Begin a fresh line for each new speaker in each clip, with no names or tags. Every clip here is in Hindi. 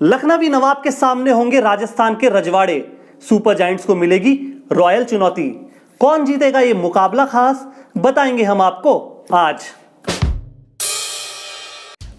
लखनवी नवाब के सामने होंगे राजस्थान के रजवाड़े। सुपर जायंट्स को मिलेगी रॉयल चुनौती। कौन जीतेगा ये मुकाबला, खास बताएंगे हम आपको आज।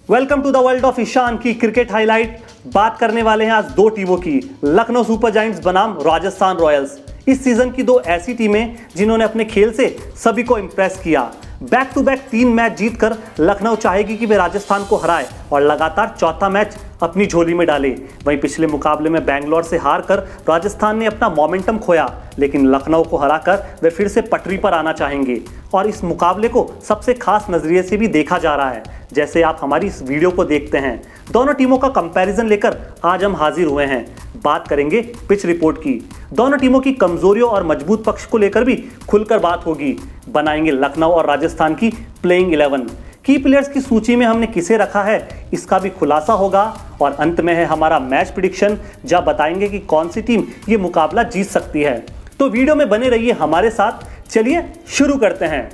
Welcome to the world of Ishan की क्रिकेट हाईलाइट। बात करने वाले हैं आज दो टीमों की, लखनऊ सुपर जायंट्स बनाम राजस्थान रॉयल्स। इस सीजन की दो ऐसी टीमें जिन्होंने अपने खेल से सभी को इंप्रेस किया। बैक टू बैक 3 मैच जीतकर लखनऊ चाहेगी कि वे राजस्थान को हराए और लगातार चौथा मैच अपनी झोली में डाले। वहीं पिछले मुकाबले में बैंगलोर से हारकर राजस्थान ने अपना मोमेंटम खोया, लेकिन लखनऊ को हराकर वे फिर से पटरी पर आना चाहेंगे और इस मुकाबले को सबसे खास नजरिए से भी देखा जा रहा है, जैसे आप हमारी इस वीडियो को देखते हैं। दोनों टीमों का कंपैरिजन लेकर आज हम हाजिर हुए हैं। बात करेंगे पिच रिपोर्ट की, दोनों टीमों की कमजोरियों और मजबूत पक्ष को लेकर भी खुलकर बात होगी। बनाएंगे लखनऊ और राजस्थान की प्लेइंग 11। की प्लेयर्स की सूची में हमने किसे रखा है इसका भी खुलासा होगा और अंत में है हमारा मैच प्रेडिक्शन, जहां बताएंगे कि कौन सी टीम ये मुकाबला जीत सकती है। तो वीडियो में बने रहिए हमारे साथ। चलिए शुरू करते हैं।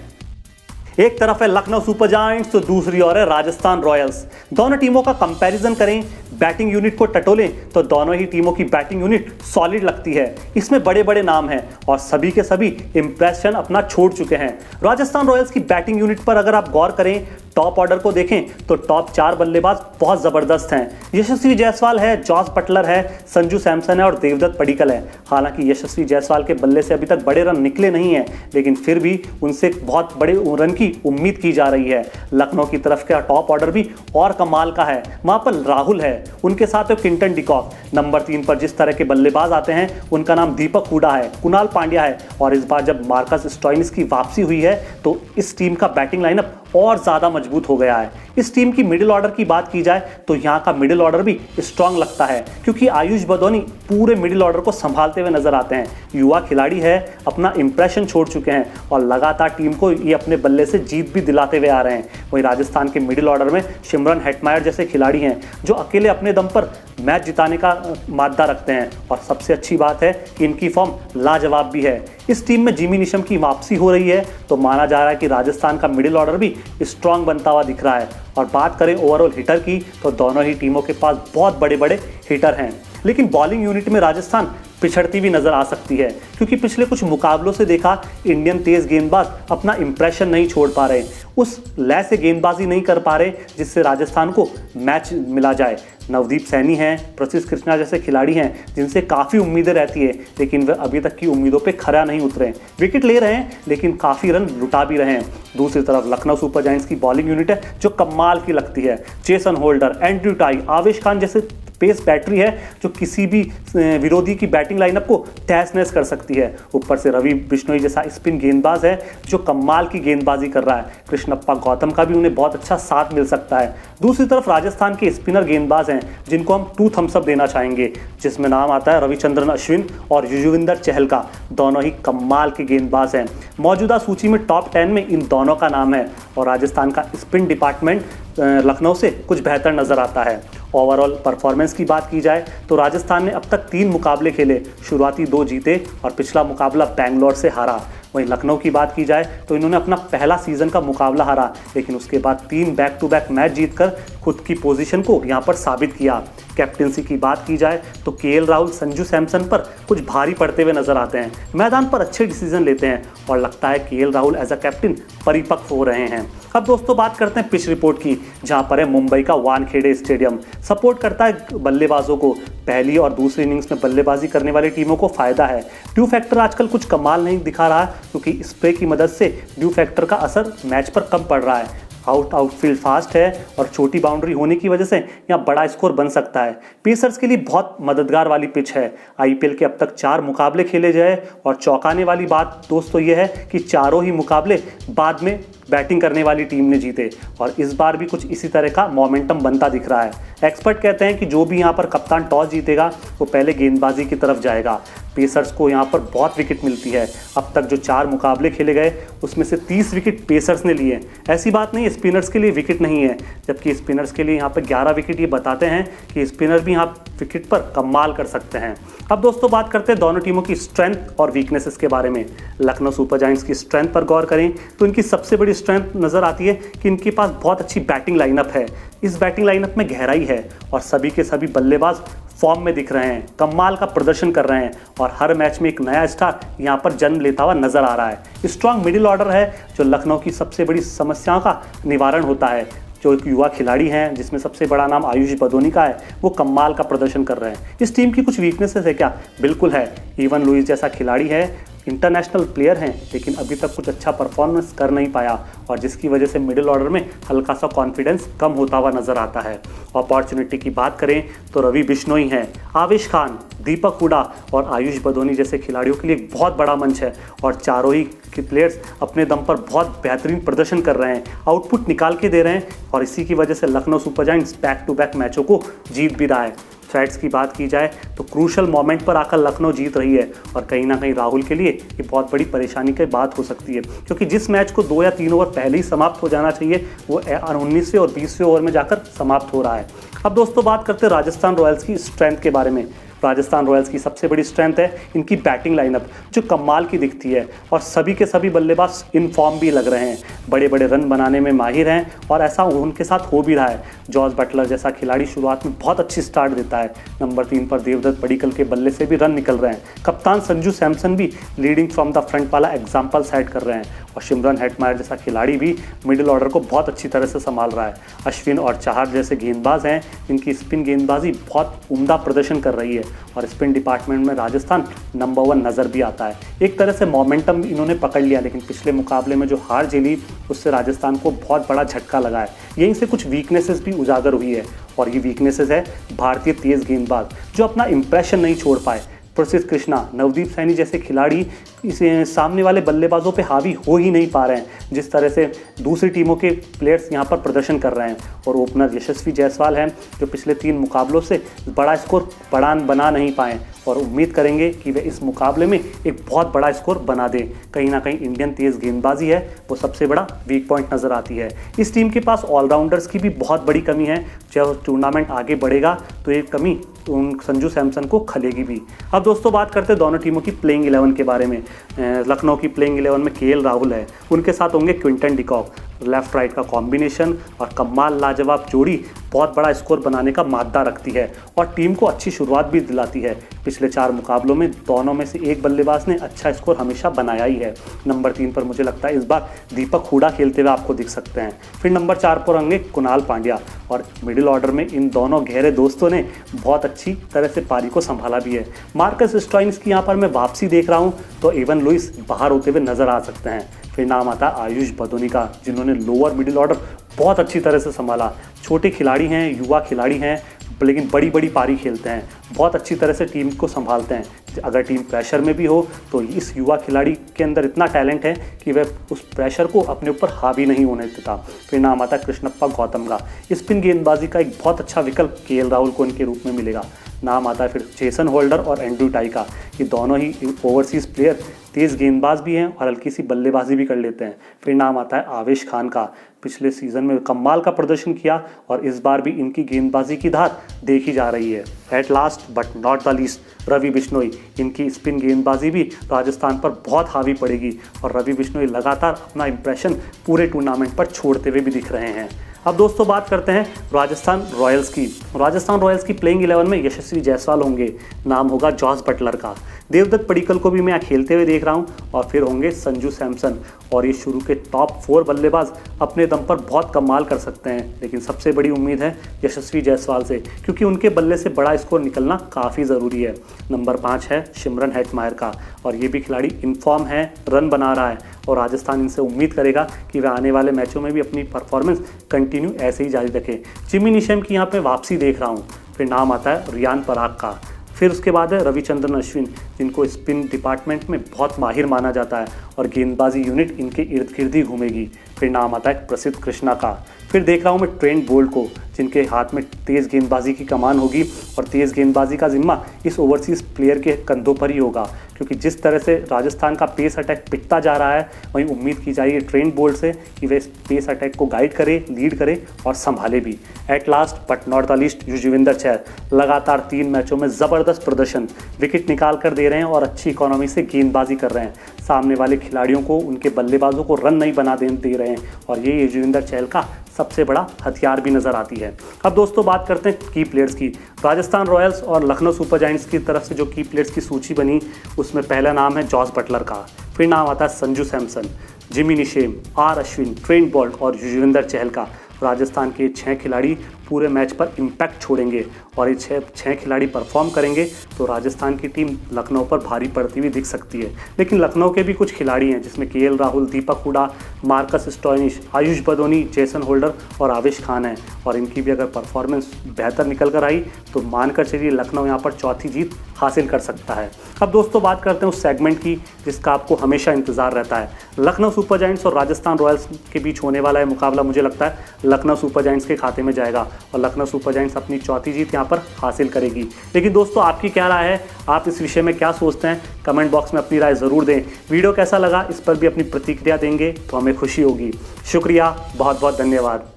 एक तरफ है लखनऊ सुपर जायंट्स तो दूसरी ओर है राजस्थान रॉयल्स। दोनों टीमों का कंपैरिजन करें, बैटिंग यूनिट को टटोलें तो दोनों ही टीमों की बैटिंग यूनिट सॉलिड लगती है। इसमें बड़े बड़े नाम हैं और सभी के सभी इंप्रेशन अपना छोड़ चुके हैं। राजस्थान रॉयल्स की बैटिंग यूनिट पर अगर आप गौर करें, टॉप ऑर्डर को देखें तो टॉप 4 बल्लेबाज बहुत जबरदस्त हैं। यशस्वी जायसवाल है, जॉस बटलर है, संजू सैमसन है और देवदत्त पडिक्कल है। हालांकि यशस्वी जायसवाल के बल्ले से अभी तक बड़े रन निकले नहीं हैं, लेकिन फिर भी उनसे बहुत बड़े रन की उम्मीद की जा रही है। लखनऊ की तरफ का टॉप ऑर्डर भी और कमाल का है। वहां पर राहुल है, उनके साथ क्विंटन डिकॉक। नंबर 3 पर जिस तरह के बल्लेबाज आते हैं उनका नाम दीपक हुडा है, कुणाल पांड्या है और इस बार जब मार्कस स्टोइनिस की वापसी हुई है तो इस टीम का बैटिंग लाइनअप और ज़्यादा मजबूत हो गया है। इस टीम की मिडिल ऑर्डर की बात की जाए तो यहाँ का मिडिल ऑर्डर भी स्ट्रांग लगता है, क्योंकि आयुष बदौनी पूरे मिडिल ऑर्डर को संभालते हुए नजर आते हैं। युवा खिलाड़ी है, अपना इंप्रेशन छोड़ चुके हैं और लगातार टीम को ये अपने बल्ले से जीत भी दिलाते हुए आ रहे हैं। वहीं राजस्थान के मिडिल ऑर्डर में सिमरन हेटमायर जैसे खिलाड़ी हैं जो अकेले अपने दम पर मैच जिताने का मादा रखते हैं और सबसे अच्छी बात है कि इनकी फॉर्म लाजवाब भी है। इस टीम में जिमी निशम की वापसी हो रही है तो माना जा रहा है कि राजस्थान का मिडिल ऑर्डर भी स्ट्रांग बनता हुआ दिख रहा है। और बात करें ओवरऑल हिटर की तो दोनों ही टीमों के पास बहुत बड़े बड़े हिटर हैं, लेकिन बॉलिंग यूनिट में राजस्थान पिछड़ती भी नजर आ सकती है, क्योंकि पिछले कुछ मुकाबलों से देखा इंडियन तेज गेंदबाज अपना इंप्रेशन नहीं छोड़ पा रहे, उस लय से गेंदबाजी नहीं कर पा रहे जिससे राजस्थान को मैच मिला जाए। नवदीप सैनी हैं, प्रसिद्ध कृष्णा जैसे खिलाड़ी हैं जिनसे काफ़ी उम्मीदें रहती है, लेकिन वे अभी तक की उम्मीदों पे खरा नहीं उतरे। विकेट ले रहे हैं लेकिन काफ़ी रन लुटा भी रहे हैं। दूसरी तरफ लखनऊ सुपर जायंट्स की बॉलिंग यूनिट है जो कमाल की लगती है। जेसन होल्डर, एंड्रयू टाई, आवेश खान जैसे पेस बैटरी है जो किसी भी विरोधी की बैटिंग लाइनअप को तहस नहस कर सकती है। ऊपर से रवि बिश्नोई जैसा स्पिन गेंदबाज है जो कमाल की गेंदबाजी कर रहा है। कृष्णप्पा गौतम का भी उन्हें बहुत अच्छा साथ मिल सकता है। दूसरी तरफ राजस्थान के स्पिनर गेंदबाज हैं जिनको हम 2 थम्स अप देना चाहेंगे, जिसमें नाम आता है रविचंद्रन अश्विन और युजवेंद्र चहल का। दोनों ही कमाल के गेंदबाज हैं। मौजूदा सूची में टॉप 10 में इन दोनों का नाम है और राजस्थान का स्पिन डिपार्टमेंट लखनऊ से कुछ बेहतर नजर आता है। ओवरऑल परफॉर्मेंस की बात की जाए तो राजस्थान ने अब तक 3 मुकाबले खेले, शुरुआती 2 जीते और पिछला मुकाबला बैंगलोर से हारा। वहीं लखनऊ की बात की जाए तो इन्होंने अपना पहला सीजन का मुकाबला हारा, लेकिन उसके बाद 3 बैक टू बैक मैच जीतकर खुद की पोजीशन को यहाँ पर साबित किया। कैप्टेंसी की बात की जाए तो केएल राहुल संजू सैमसन पर कुछ भारी पड़ते हुए नजर आते हैं। मैदान पर अच्छे डिसीजन लेते हैं और लगता है KL Rahul as a captain परिपक्व हो रहे हैं। अब दोस्तों बात करते हैं पिच रिपोर्ट की, जहां पर है मुंबई का वानखेड़े स्टेडियम। सपोर्ट करता है बल्लेबाजों को। पहली और दूसरी इनिंग्स में बल्लेबाजी करने वाली टीमों को फायदा है। ड्यू फैक्टर आजकल कुछ कमाल नहीं दिखा रहा, क्योंकि स्प्रे की मदद से ड्यू फैक्टर का असर मैच पर कम पड़ रहा है। आउटफील्ड फास्ट है और छोटी बाउंड्री होने की वजह से यहाँ बड़ा स्कोर बन सकता है। पेसर्स के लिए बहुत मददगार वाली पिच है। आईपीएल के अब तक 4 मुकाबले खेले गए और चौंकाने वाली बात दोस्तों ये है कि चारों ही मुकाबले बाद में बैटिंग करने वाली टीम ने जीते और इस बार भी कुछ इसी तरह का मोमेंटम बनता दिख रहा है। एक्सपर्ट कहते हैं कि जो भी यहाँ पर कप्तान टॉस जीतेगा वो पहले गेंदबाजी की तरफ जाएगा। पेसर्स को यहाँ पर बहुत विकेट मिलती है। अब तक जो 4 मुकाबले खेले गए उसमें से 30 विकेट पेसर्स ने लिए। ऐसी बात नहीं स्पिनर्स के लिए विकेट नहीं है, जबकि स्पिनर्स के लिए यहाँ पर 11 विकेट। ये बताते हैं कि स्पिनर भी यहाँ विकेट पर कमाल कर सकते हैं। अब दोस्तों बात करते हैं दोनों टीमों की स्ट्रेंथ और वीकनेसेस के बारे में। लखनऊ सुपर जायंट्स की स्ट्रेंथ पर गौर करें तो इनकी सबसे बड़ी स्ट्रेंथ नजर आती है कि इनके पास बहुत अच्छी बैटिंग लाइनअप है। इस बैटिंग लाइनअप में गहराई है और सभी के सभी बल्लेबाज फॉर्म में दिख रहे हैं, कमाल का प्रदर्शन कर रहे हैं और हर मैच में एक नया स्टार यहां पर जन्म लेता हुआ नजर आ रहा है। स्ट्रांग मिडिल ऑर्डर है जो लखनऊ की सबसे बड़ी समस्याओं का निवारण होता है। जो एक युवा खिलाड़ी हैं जिसमें सबसे बड़ा नाम आयुष बदोनी का है, वो कमाल का प्रदर्शन कर रहे हैं। इस टीम की कुछ वीकनेसेस है क्या? बिल्कुल है। इवन लुइस जैसा खिलाड़ी है, इंटरनेशनल प्लेयर हैं, लेकिन अभी तक कुछ अच्छा परफॉर्मेंस कर नहीं पाया और जिसकी वजह से मिडिल ऑर्डर में हल्का सा कॉन्फिडेंस कम होता हुआ नजर आता है। अपॉर्चुनिटी की बात करें तो रवि बिश्नोई हैं, आवेश खान, दीपक हुडा और आयुष बदोनी जैसे खिलाड़ियों के लिए एक बहुत बड़ा मंच है और चारों ही प्लेयर्स अपने दम पर बहुत बेहतरीन प्रदर्शन कर रहे हैं, आउटपुट निकाल के दे रहे हैं और इसी की वजह से Lucknow super giants back to back मैचों को जीत भी रहा है। थ्रेट्स की बात की जाए तो क्रूशल मोमेंट पर आकर लखनऊ जीत रही है और कहीं ना कहीं राहुल के लिए ये बहुत बड़ी परेशानी की बात हो सकती है, क्योंकि जिस मैच को 2 या 3 ओवर पहले ही समाप्त हो जाना चाहिए वो 19वें और 20वें ओवर में जाकर समाप्त हो रहा है। अब दोस्तों बात करते हैं राजस्थान रॉयल्स की स्ट्रेंथ के बारे में। राजस्थान रॉयल्स की सबसे बड़ी स्ट्रेंथ है इनकी बैटिंग लाइनअप जो कमाल की दिखती है और सभी के सभी बल्लेबाज इन फॉर्म भी लग रहे हैं, बड़े बड़े रन बनाने में माहिर हैं और ऐसा उनके साथ हो भी रहा है। जॉस बटलर जैसा खिलाड़ी शुरुआत में बहुत अच्छी स्टार्ट देता है, नंबर 3 पर देवदत्त पडिक्कल के बल्ले से भी रन निकल रहे हैं, कप्तान संजू सैमसन भी लीडिंग फ्रॉम द फ्रंट वाला एग्जाम्पल सेट कर रहे हैं और सिमरन हेटमायर जैसा खिलाड़ी भी मिडिल ऑर्डर को बहुत अच्छी तरह से संभाल रहा है। अश्विन और चाहर जैसे गेंदबाज हैं, इनकी स्पिन गेंदबाजी बहुत उम्दा प्रदर्शन कर रही है और स्पिन डिपार्टमेंट में राजस्थान नंबर 1 नज़र भी आता है। एक तरह से मोमेंटम इन्होंने पकड़ लिया, लेकिन पिछले मुकाबले में जो हार झेली उससे राजस्थान को बहुत बड़ा झटका लगा है। यहीं से कुछ वीकनेसेस भी उजागर हुई है और ये वीकनेसेस है भारतीय तेज गेंदबाज जो अपना इंप्रेशन नहीं छोड़ पाए। प्रसिद्ध कृष्णा, नवदीप सैनी जैसे खिलाड़ी इस सामने वाले बल्लेबाजों पे हावी हो ही नहीं पा रहे हैं जिस तरह से दूसरी टीमों के प्लेयर्स यहाँ पर प्रदर्शन कर रहे हैं। और ओपनर यशस्वी जायसवाल हैं जो पिछले 3 मुकाबलों से बड़ा स्कोर बना नहीं पाए और उम्मीद करेंगे कि वे इस मुकाबले में एक बहुत बड़ा स्कोर बना दें। कहीं ना कहीं इंडियन तेज गेंदबाजी है वो सबसे बड़ा वीक पॉइंट नज़र आती है। इस टीम के पास ऑलराउंडर्स की भी बहुत बड़ी कमी है, जब टूर्नामेंट आगे बढ़ेगा तो ये कमी उन संजू सैमसन को खलेगी भी। अब दोस्तों बात करते हैं दोनों टीमों की प्लेइंग 11 के बारे में। लखनऊ की प्लेइंग 11 में केएल राहुल है, उनके साथ होंगे क्विंटन डिकॉक। लेफ्ट राइट का कॉम्बिनेशन और कमाल लाजवाब जोड़ी बहुत बड़ा स्कोर बनाने का मादा रखती है और टीम को अच्छी शुरुआत भी दिलाती है। पिछले 4 मुकाबलों में दोनों में से एक बल्लेबाज ने अच्छा स्कोर हमेशा बनाया ही है। नंबर 3 पर मुझे लगता है इस बार दीपक हुडा खेलते हुए आपको दिख सकते हैं। फिर नंबर 4 पर होंगे कुणाल पांड्या और मिडिल ऑर्डर में इन दोनों गहरे दोस्तों ने बहुत अच्छी तरह से पारी को संभाला भी है। मार्कस स्टोइनिस की यहाँ पर मैं वापसी देख रहा हूँ तो इवन लुइस बाहर होते हुए नजर आ सकते हैं। फिर नाम आता है आयुष बदोनी का, जिन्होंने लोअर मिडिल ऑर्डर बहुत अच्छी तरह से संभाला। छोटे खिलाड़ी हैं, युवा खिलाड़ी हैं, लेकिन बड़ी बड़ी पारी खेलते हैं, बहुत अच्छी तरह से टीम को संभालते हैं। अगर टीम प्रेशर में भी हो तो इस युवा खिलाड़ी के अंदर इतना टैलेंट है कि वह उस प्रेशर को अपने ऊपर हावी नहीं होने देता। फिर नाम आता है कृष्णप्पा गौतम का। स्पिन गेंदबाजी का एक बहुत अच्छा विकल्प केएल राहुल को इनके रूप में मिलेगा। नाम आता है फिर जेसन होल्डर और एंड्रू टाई का। ये दोनों ही ओवरसीज़ प्लेयर तेज़ गेंदबाज भी हैं और हल्की सी बल्लेबाजी भी कर लेते हैं। फिर नाम आता है आवेश खान का। पिछले सीज़न में कमाल का प्रदर्शन किया और इस बार भी इनकी गेंदबाजी की धार देखी जा रही है। At last but not the least Ravi Bishnoi, इनकी स्पिन गेंदबाजी भी राजस्थान पर बहुत हावी पड़ेगी और रवि बिश्नोई लगातार अपना इंप्रेशन पूरे टूर्नामेंट पर छोड़ते हुए भी दिख रहे हैं। अब दोस्तों बात करते हैं राजस्थान रॉयल्स की। राजस्थान रॉयल्स की प्लेइंग 11 में यशस्वी जायसवाल होंगे, नाम होगा जॉस बटलर का। देवदत्त पडिक्कल को भी मैं खेलते हुए देख रहा हूं और फिर होंगे संजू सैमसन। और ये शुरू के टॉप 4 बल्लेबाज अपने दम पर बहुत कमाल कर सकते हैं, लेकिन सबसे बड़ी उम्मीद है यशस्वी जायसवाल से, क्योंकि उनके बल्ले से बड़ा स्कोर निकलना काफ़ी ज़रूरी है। नंबर 5 है सिमरन हेटमायर का और ये भी खिलाड़ी इनफॉर्म है, रन बना रहा है और राजस्थान इनसे उम्मीद करेगा कि वह आने वाले मैचों में भी अपनी परफॉर्मेंस कंटिन्यू ऐसे ही जारी रखे। जिमी निशम की यहाँ पे वापसी देख रहा हूँ। फिर नाम आता है रियान पराग का। फिर उसके बाद है रविचंद्रन अश्विन, जिनको स्पिन डिपार्टमेंट में बहुत माहिर माना जाता है और गेंदबाजी यूनिट इनके इर्द गिर्द ही घूमेगी। फिर नाम आता है प्रसिद्ध कृष्णा का। फिर देख रहा हूँ मैं ट्रेंट बोल्ट को, जिनके हाथ में तेज़ गेंदबाजी की कमान होगी और तेज़ गेंदबाजी का जिम्मा इस ओवरसीज़ प्लेयर के कंधों पर ही होगा, क्योंकि जिस तरह से राजस्थान का पेस अटैक पिटता जा रहा है वहीं उम्मीद की जाएगी ट्रेंट बोल्ट से कि वे इस पेस अटैक को गाइड करे, लीड करे और संभाले भी। At last but not the least, Yuzvendra Chahal लगातार 3 मैचों में ज़बरदस्त प्रदर्शन, विकेट निकाल कर दे रहे हैं और अच्छी इकोनॉमी से गेंदबाजी कर रहे हैं। सामने वाले खिलाड़ियों को, उनके बल्लेबाजों को रन नहीं बना दे रहे हैं और ये युजवेंद्र चहल का सबसे बड़ा हथियार भी नज़र आती है। अब दोस्तों बात करते हैं की प्लेयर्स की। राजस्थान रॉयल्स और लखनऊ सुपर जायंट्स की तरफ से जो की प्लेयर्स की सूची बनी उसमें पहला नाम है जॉस बटलर का, फिर नाम आता है Sanju Samson, Jimmy Neesham, R Ashwin, Trent Boult और युजवेंद्र चहल का। राजस्थान के 6 खिलाड़ी पूरे मैच पर इम्पैक्ट छोड़ेंगे और ये 6 खिलाड़ी परफॉर्म करेंगे तो राजस्थान की टीम लखनऊ पर भारी पड़ती हुई दिख सकती है। लेकिन लखनऊ के भी कुछ खिलाड़ी हैं जिसमें KL Rahul, Deepak Hooda, Marcus Stoinis, Ayush Badoni, Jason Holder और आवेश खान हैं और इनकी भी अगर परफॉर्मेंस बेहतर निकल कर आई तो मानकर चलिए लखनऊ यहाँ पर चौथी जीत हासिल कर सकता है। अब दोस्तों बात करते हैं उस सेगमेंट की जिसका आपको हमेशा इंतजार रहता है। लखनऊ सुपर जायंट्स और राजस्थान रॉयल्स के बीच होने वाला है मुकाबला, मुझे लगता है लखनऊ सुपर जायंट्स के खाते में जाएगा और लखनऊ सुपर जायंट्स अपनी चौथी जीत यहाँ पर हासिल करेगी। लेकिन दोस्तों आपकी क्या राय है, आप इस विषय में क्या सोचते हैं, कमेंट बॉक्स में अपनी राय ज़रूर दें। वीडियो कैसा लगा इस पर भी अपनी प्रतिक्रिया देंगे तो हमें खुशी होगी। शुक्रिया, बहुत बहुत धन्यवाद।